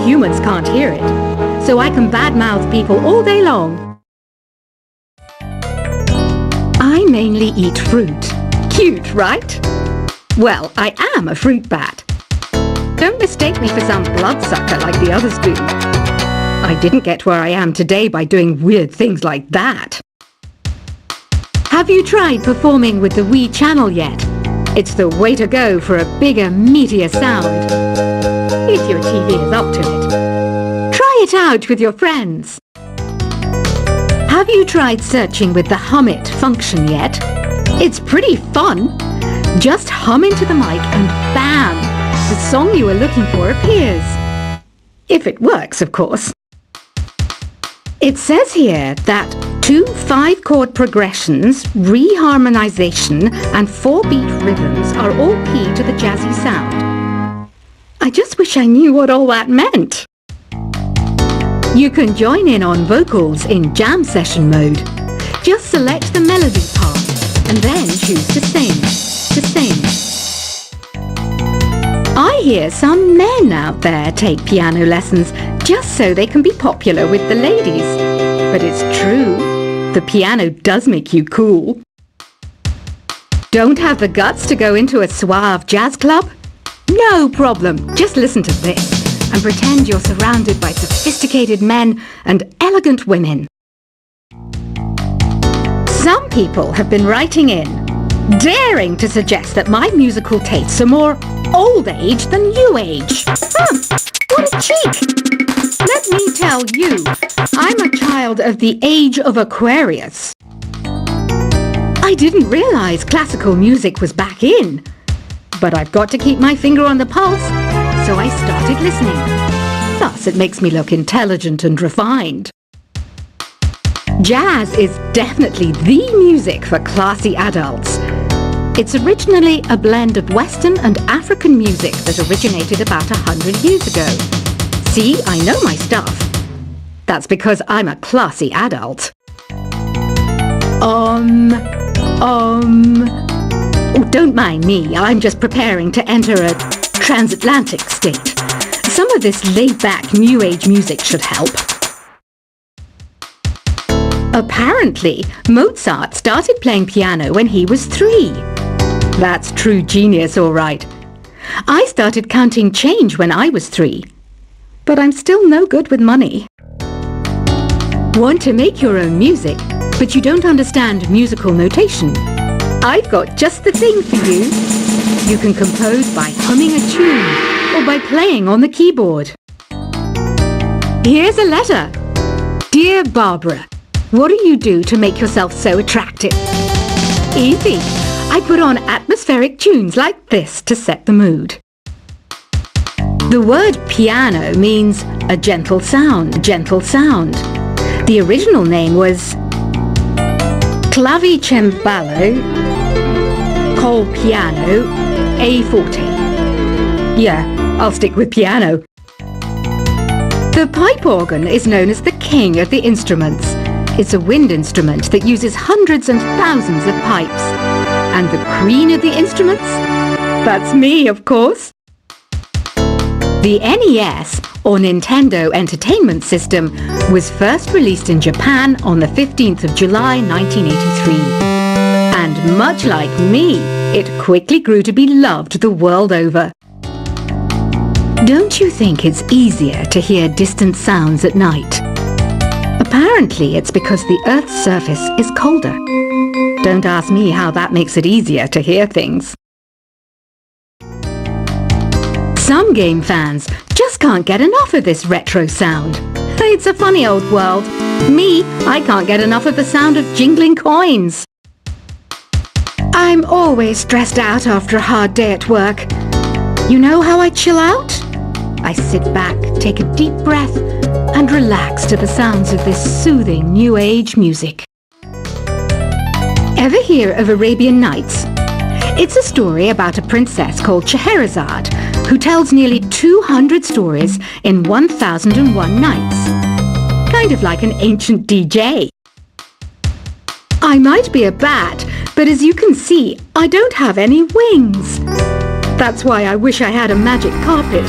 humans can't hear it, so I can badmouth people all day long. I mainly eat fruit. Cute, right? Well, I am a fruit bat. Don't mistake me for some bloodsucker like the others do. I didn't get where I am today by doing weird things like that. Have you tried performing with the Wii channel yet? It's the way to go for a bigger, meatier sound. If your TV is up to it. Try it out with your friends. Have you tried searching with the Hum It function yet? It's pretty fun. Just hum into the mic and bam! The song you were looking for appears. If it works, of course. It says here that 2 5-chord progressions, reharmonization, and 4-beat rhythms are all key to the jazzy sound. I just wish I knew what all that meant. You can join in on vocals in jam session mode. Just select the melody part and then choose to sing. I hear some men out there take piano lessons just so they can be popular with the ladies. But it's true, the piano does make you cool. Don't have the guts to go into a suave jazz club? No problem, just listen to this and pretend you're surrounded by sophisticated men and elegant women. Some people have been writing in, daring to suggest that my musical tastes are more old age than new age. What a cheek! Let me tell you, I'm a child of the age of Aquarius. I didn't realize classical music was back in, but I've got to keep my finger on the pulse, so I started listening. Thus, it makes me look intelligent and refined. Jazz is definitely the music for classy adults. It's originally a blend of Western and African music that originated about 100 years ago. See, I know my stuff. That's because I'm a classy adult. Oh, don't mind me. I'm just preparing to enter a transatlantic state. Some of this laid-back New Age music should help. Apparently, Mozart started playing piano when he was 3. That's true genius, all right. I started counting change when I was 3. But I'm still no good with money. Want to make your own music, but you don't understand musical notation? I've got just the thing for you. You can compose by humming a tune or by playing on the keyboard. Here's a letter. Dear Barbara, what do you do to make yourself so attractive? Easy. I put on atmospheric tunes like this to set the mood. The word piano means a gentle sound, The original name was clavicembalo col piano a forte. Yeah, I'll stick with piano. The pipe organ is known as the king of the instruments. It's a wind instrument that uses hundreds and thousands of pipes. And the queen of the instruments? That's me, of course. The NES, or Nintendo Entertainment System, was first released in Japan on the 15th of July 1983. And much like me, it quickly grew to be loved the world over. Don't you think it's easier to hear distant sounds at night? Apparently, it's because the Earth's surface is colder. Don't ask me how that makes it easier to hear things. Some game fans just can't get enough of this retro sound. It's a funny old world. Me, I can't get enough of the sound of jingling coins. I'm always stressed out after a hard day at work. You know how I chill out? I sit back, take a deep breath, and relax to the sounds of this soothing New Age music. Ever hear of Arabian Nights? It's a story about a princess called Scheherazade who tells nearly 200 stories in 1001 nights. Kind of like an ancient DJ. I might be a bat, but as you can see, I don't have any wings. That's why I wish I had a magic carpet.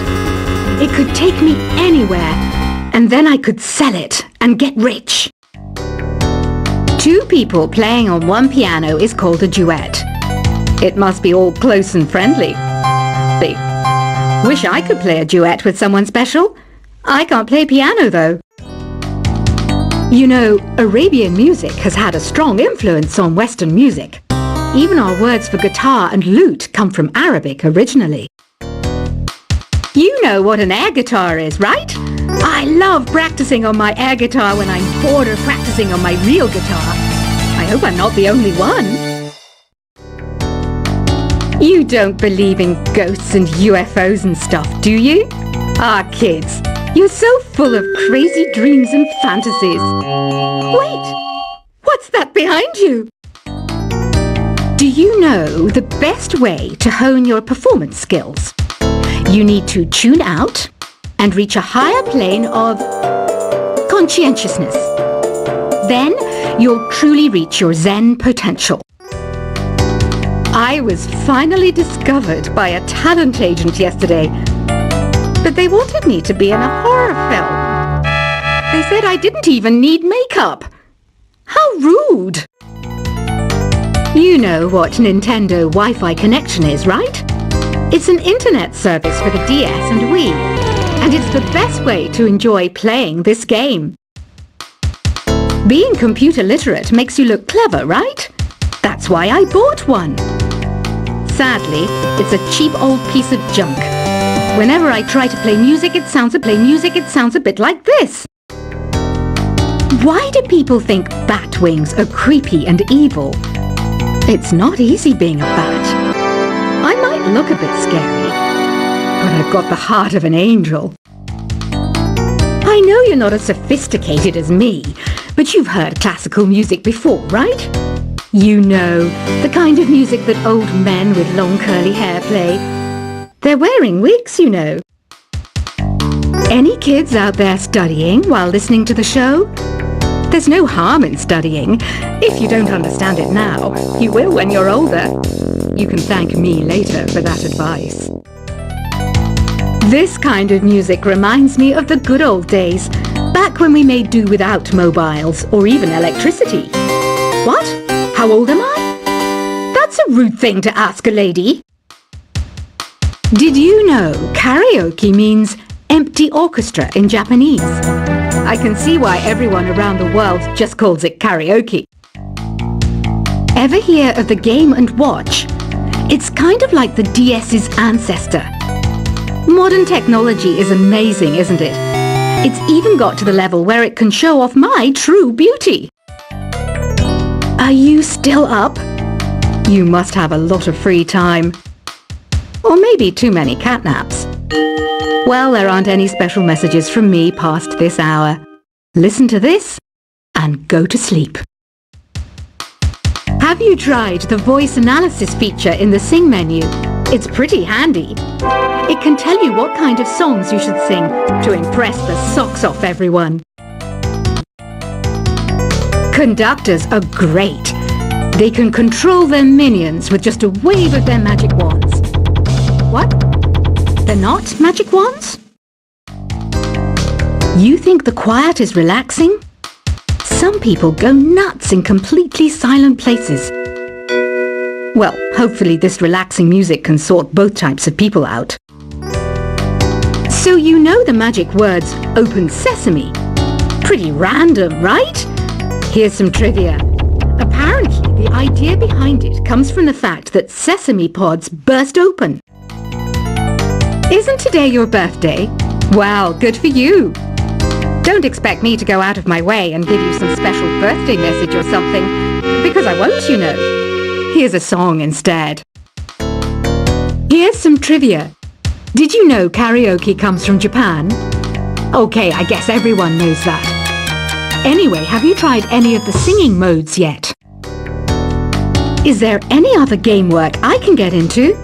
It could take me anywhere, and then I could sell it and get rich. Two people playing on one piano is called a duet. It must be all close and friendly. Wish I could play a duet with someone special. I can't play piano, though. You know, Arabian music has had a strong influence on Western music. Even our words for guitar and lute come from Arabic originally. You know what an air guitar is, right? I love practicing on my air guitar when I'm bored of practicing on my real guitar. I hope I'm not the only one. You don't believe in ghosts and UFOs and stuff, do you? Ah, kids, you're so full of crazy dreams and fantasies. Wait, what's that behind you? Do you know the best way to hone your performance skills? You need to tune out and reach a higher plane of conscientiousness. Then you'll truly reach your Zen potential. I was finally discovered by a talent agent yesterday, but they wanted me to be in a horror film. They said I didn't even need makeup. How rude! You know what Nintendo Wi-Fi connection is, right? It's an internet service for the DS and Wii, and it's the best way to enjoy playing this game. Being computer literate makes you look clever, right? That's why I bought one. Sadly, it's a cheap old piece of junk. Whenever I try to play music, it sounds a bit like this. Why do people think bat wings are creepy and evil? It's not easy being a bat. I might look a bit scary, but I've got the heart of an angel. I know you're not as sophisticated as me, but you've heard classical music before, right? You know, the kind of music that old men with long curly hair play. They're wearing wigs, you know. Any kids out there studying while listening to the show? There's no harm in studying. If you don't understand it now, you will when you're older. You can thank me later for that advice. This kind of music reminds me of the good old days, back when we made do without mobiles or even electricity. What? How old am I? That's a rude thing to ask a lady. Did you know karaoke means empty orchestra in Japanese? I can see why everyone around the world just calls it karaoke. Ever hear of the Game & Watch? It's kind of like the DS's ancestor. Modern technology is amazing, isn't it? It's even got to the level where it can show off my true beauty. Are you still up? You must have a lot of free time. Or maybe too many catnaps. Well, there aren't any special messages from me past this hour. Listen to this and go to sleep. Have you tried the voice analysis feature in the Sing menu? It's pretty handy. It can tell you what kind of songs you should sing to impress the socks off everyone. Conductors are great. They can control their minions with just a wave of their magic wands. What? They're not magic wands? You think the quiet is relaxing? Some people go nuts in completely silent places. Well, hopefully this relaxing music can sort both types of people out. So you know the magic words "Open Sesame." Pretty random, right? Here's some trivia. Apparently, the idea behind it comes from the fact that sesame pods burst open. Isn't today your birthday? Well, good for you. Don't expect me to go out of my way and give you some special birthday message or something, because I won't, you know. Here's a song instead. Here's some trivia. Did you know karaoke comes from Japan? Okay, I guess everyone knows that. Anyway, have you tried any of the singing modes yet? Is there any other game work I can get into?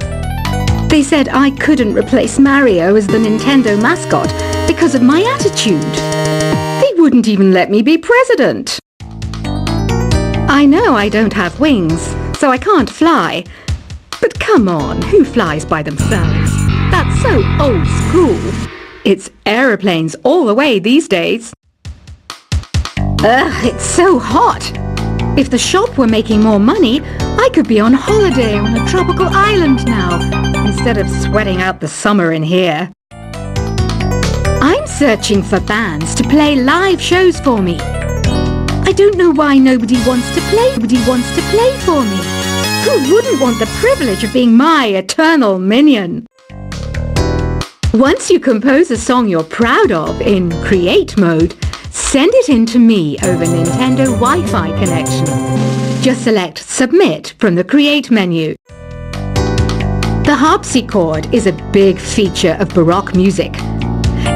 They said I couldn't replace Mario as the Nintendo mascot because of my attitude. They wouldn't even let me be president. I know I don't have wings, so I can't fly. But come on, who flies by themselves? That's so old school. It's aeroplanes all the way these days. Ugh, it's so hot. If the shop were making more money, I could be on holiday on a tropical island now, instead of sweating out the summer in here. I'm searching for bands to play live shows for me. I don't know why nobody wants to play for me. Who wouldn't want the privilege of being my eternal minion? Once you compose a song you're proud of in create mode, send it in to me over Nintendo Wi-Fi connection. Just select Submit from the Create menu. The harpsichord is a big feature of Baroque music.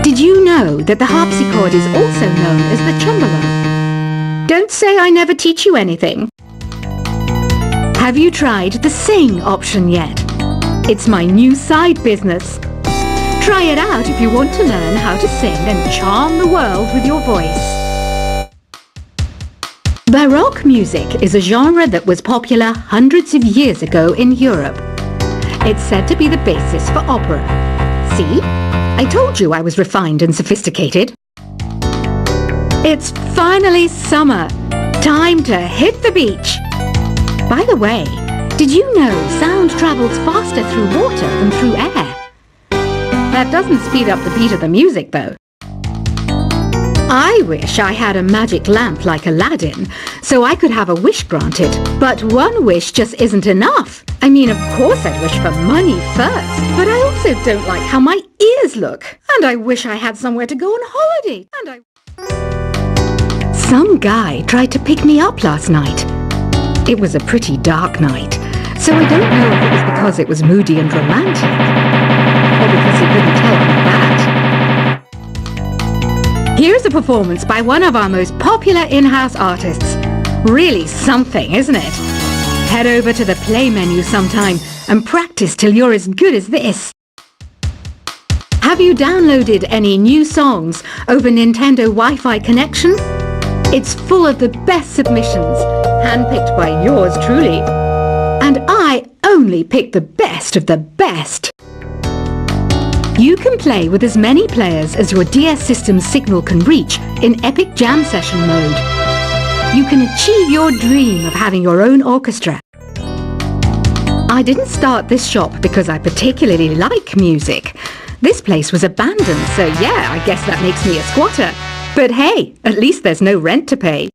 Did you know that the harpsichord is also known as the cembalo? Don't say I never teach you anything. Have you tried the Sing option yet? It's my new side business. Try it out if you want to learn how to sing and charm the world with your voice. Baroque music is a genre that was popular hundreds of years ago in Europe. It's said to be the basis for opera. See? I told you I was refined and sophisticated. It's finally summer. Time to hit the beach. By the way, did you know sound travels faster through water than through air? That doesn't speed up the beat of the music, though. I wish I had a magic lamp like Aladdin, so I could have a wish granted. But one wish just isn't enough. I mean, of course I'd wish for money first, but I also don't like how my ears look. And I wish I had somewhere to go on holiday. Some guy tried to pick me up last night. It was a pretty dark night, so I don't know if it was because it was moody and romantic, or because he couldn't tell I'm bad. Here's a performance by one of our most popular in-house artists. Really something, isn't it? Head over to the play menu sometime and practice till you're as good as this. Have you downloaded any new songs over Nintendo Wi-Fi connection? It's full of the best submissions, handpicked by yours truly. And I only pick the best of the best. You can play with as many players as your DS system's signal can reach in Epic Jam Session mode. You can achieve your dream of having your own orchestra. I didn't start this shop because I particularly like music. This place was abandoned, so yeah, I guess that makes me a squatter. But hey, at least there's no rent to pay.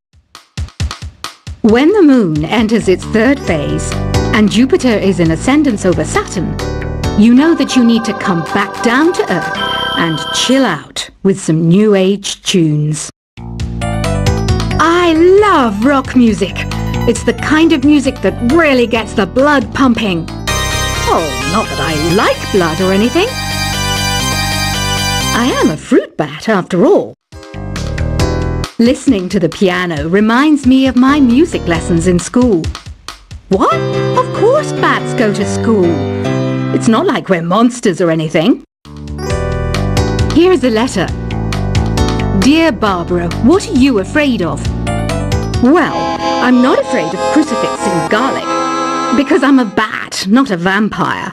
When the moon enters its third phase, and Jupiter is in ascendance over Saturn, you know that you need to come back down to Earth and chill out with some new age tunes. I love rock music. It's the kind of music that really gets the blood pumping. Oh, not that I like blood or anything. I am a fruit bat after all. Listening to the piano reminds me of my music lessons in school. What? Of course bats go to school. It's not like we're monsters or anything. Here's a letter. Dear Barbara, what are you afraid of? Well, I'm not afraid of crucifix and garlic, because I'm a bat, not a vampire.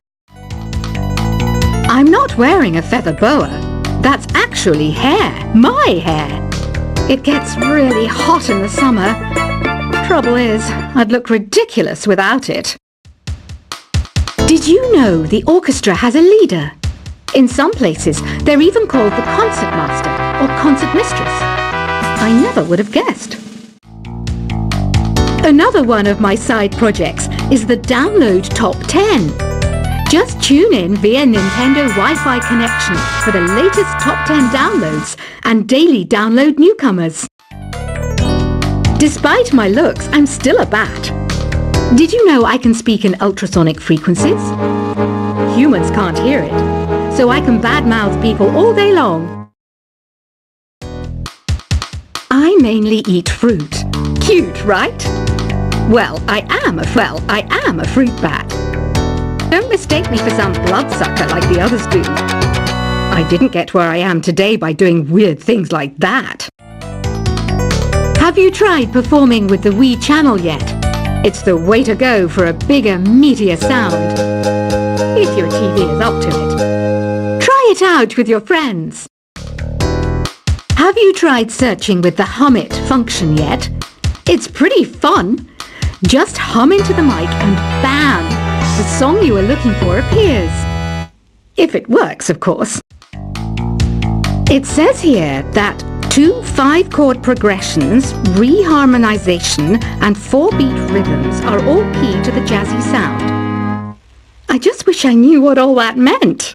I'm not wearing a feather boa. That's actually hair, my hair. It gets really hot in the summer. Trouble is, I'd look ridiculous without it. Did you know the orchestra has a leader? In some places, they're even called the concert master or concert mistress. I never would have guessed. Another one of my side projects is the Download Top 10. Just tune in via Nintendo Wi-Fi connection for the latest top 10 downloads and daily download newcomers. Despite my looks, I'm still a bat. Did you know I can speak in ultrasonic frequencies? Humans can't hear it, so I can badmouth people all day long. I mainly eat fruit. Cute, right? Well, I am a fruit bat. Don't mistake me for some bloodsucker like the others do. I didn't get where I am today by doing weird things like that. Have you tried performing with the Wii channel yet? It's the way to go for a bigger, meatier sound. If your TV is up to it. Try it out with your friends. Have you tried searching with the Hum It function yet? It's pretty fun. Just hum into the mic and bam! The song you are looking for appears. If it works, of course. It says here that 2 5-chord progressions, reharmonization and 4-beat rhythms are all key to the jazzy sound. I just wish I knew what all that meant.